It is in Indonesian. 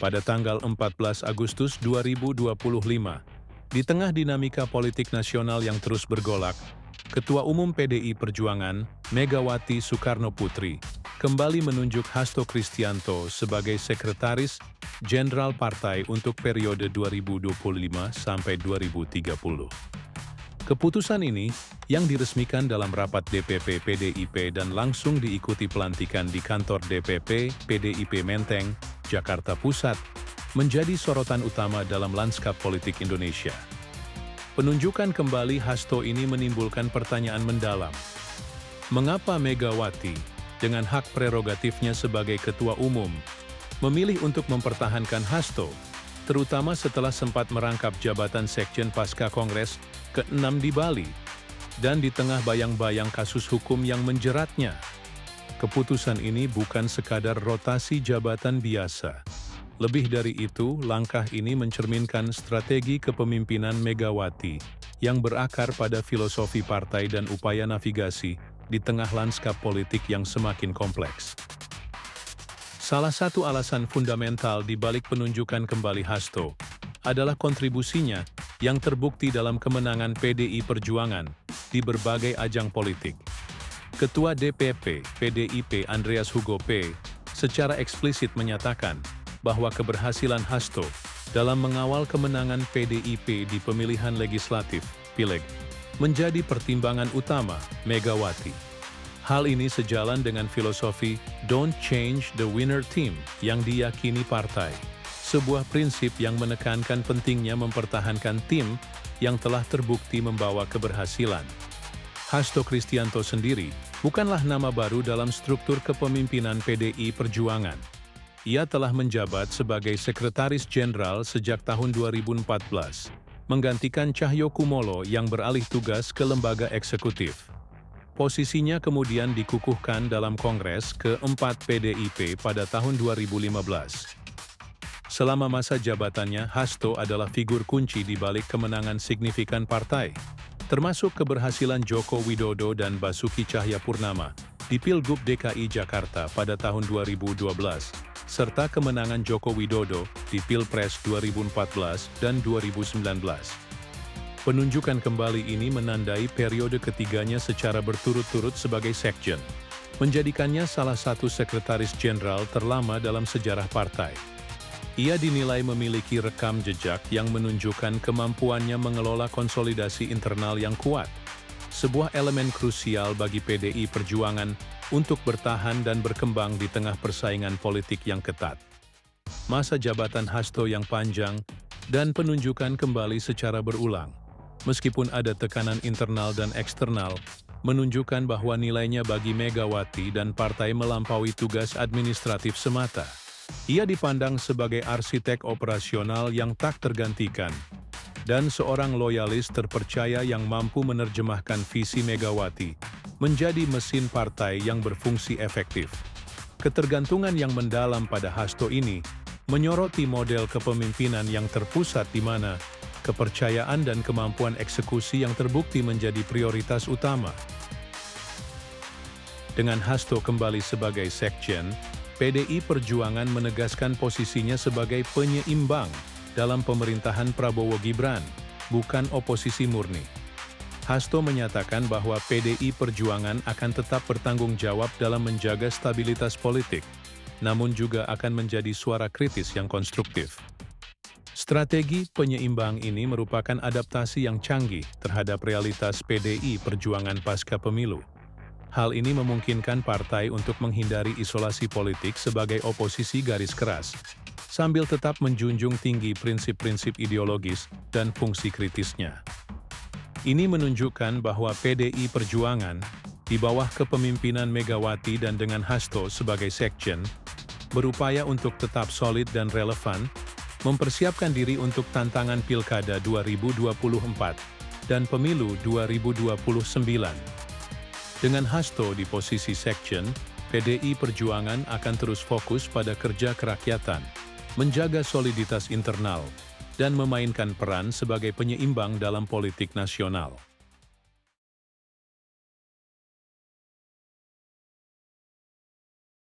pada tanggal 14 Agustus 2025. Di tengah dinamika politik nasional yang terus bergolak, Ketua Umum PDI Perjuangan, Megawati Soekarnoputri, kembali menunjuk Hasto Kristianto sebagai Sekretaris Jenderal Partai untuk periode 2025 sampai 2030. Keputusan ini, yang diresmikan dalam rapat DPP PDIP dan langsung diikuti pelantikan di kantor DPP PDIP Menteng, Jakarta Pusat, menjadi sorotan utama dalam lanskap politik Indonesia. Penunjukan kembali Hasto ini menimbulkan pertanyaan mendalam. Mengapa Megawati, dengan hak prerogatifnya sebagai Ketua Umum, memilih untuk mempertahankan Hasto, terutama setelah sempat merangkap jabatan Sekjen pasca Kongres ke-6 di Bali, dan di tengah bayang-bayang kasus hukum yang menjeratnya? Keputusan ini bukan sekadar rotasi jabatan biasa. Lebih dari itu, langkah ini mencerminkan strategi kepemimpinan Megawati yang berakar pada filosofi partai dan upaya navigasi di tengah lanskap politik yang semakin kompleks. Salah satu alasan fundamental di balik penunjukan kembali Hasto adalah kontribusinya yang terbukti dalam kemenangan PDI Perjuangan di berbagai ajang politik. Ketua DPP PDIP Andreas Hugo P. secara eksplisit menyatakan bahwa keberhasilan Hasto dalam mengawal kemenangan PDIP di pemilihan legislatif (Pileg) menjadi pertimbangan utama Megawati. Hal ini sejalan dengan filosofi "Don't change the winner team" yang diyakini partai, sebuah prinsip yang menekankan pentingnya mempertahankan tim yang telah terbukti membawa keberhasilan. Hasto Kristianto sendiri bukanlah nama baru dalam struktur kepemimpinan PDI Perjuangan. Ia telah menjabat sebagai Sekretaris Jenderal sejak tahun 2014, menggantikan Cahyokumolo yang beralih tugas ke lembaga eksekutif. Posisinya kemudian dikukuhkan dalam Kongres ke-4 PDIP pada tahun 2015. Selama masa jabatannya, Hasto adalah figur kunci di balik kemenangan signifikan partai, termasuk keberhasilan Joko Widodo dan Basuki Cahayapurnama di Pilgub DKI Jakarta pada tahun 2012, serta kemenangan Joko Widodo di Pilpres 2014 dan 2019. Penunjukan kembali ini menandai periode ketiganya secara berturut-turut sebagai sekjen, menjadikannya salah satu sekretaris jenderal terlama dalam sejarah partai. Ia dinilai memiliki rekam jejak yang menunjukkan kemampuannya mengelola konsolidasi internal yang kuat, sebuah elemen krusial bagi PDI Perjuangan untuk bertahan dan berkembang di tengah persaingan politik yang ketat. Masa jabatan Hasto yang panjang dan penunjukan kembali secara berulang, meskipun ada tekanan internal dan eksternal, menunjukkan bahwa nilainya bagi Megawati dan partai melampaui tugas administratif semata. Ia dipandang sebagai arsitek operasional yang tak tergantikan, dan seorang loyalis terpercaya yang mampu menerjemahkan visi Megawati menjadi mesin partai yang berfungsi efektif. Ketergantungan yang mendalam pada Hasto ini menyoroti model kepemimpinan yang terpusat di mana kepercayaan dan kemampuan eksekusi yang terbukti menjadi prioritas utama. Dengan Hasto kembali sebagai sekjen, PDI Perjuangan menegaskan posisinya sebagai penyeimbang dalam pemerintahan Prabowo Gibran, bukan oposisi murni. Hasto menyatakan bahwa PDI Perjuangan akan tetap bertanggung jawab dalam menjaga stabilitas politik, namun juga akan menjadi suara kritis yang konstruktif. Strategi penyeimbang ini merupakan adaptasi yang canggih terhadap realitas PDI Perjuangan pasca pemilu. Hal ini memungkinkan partai untuk menghindari isolasi politik sebagai oposisi garis keras, sambil tetap menjunjung tinggi prinsip-prinsip ideologis dan fungsi kritisnya. Ini menunjukkan bahwa PDI Perjuangan, di bawah kepemimpinan Megawati dan dengan Hasto sebagai sekjen, berupaya untuk tetap solid dan relevan, mempersiapkan diri untuk tantangan Pilkada 2024 dan Pemilu 2029. Dengan Hasto di posisi sekjen, PDI Perjuangan akan terus fokus pada kerja kerakyatan, menjaga soliditas internal, dan memainkan peran sebagai penyeimbang dalam politik nasional.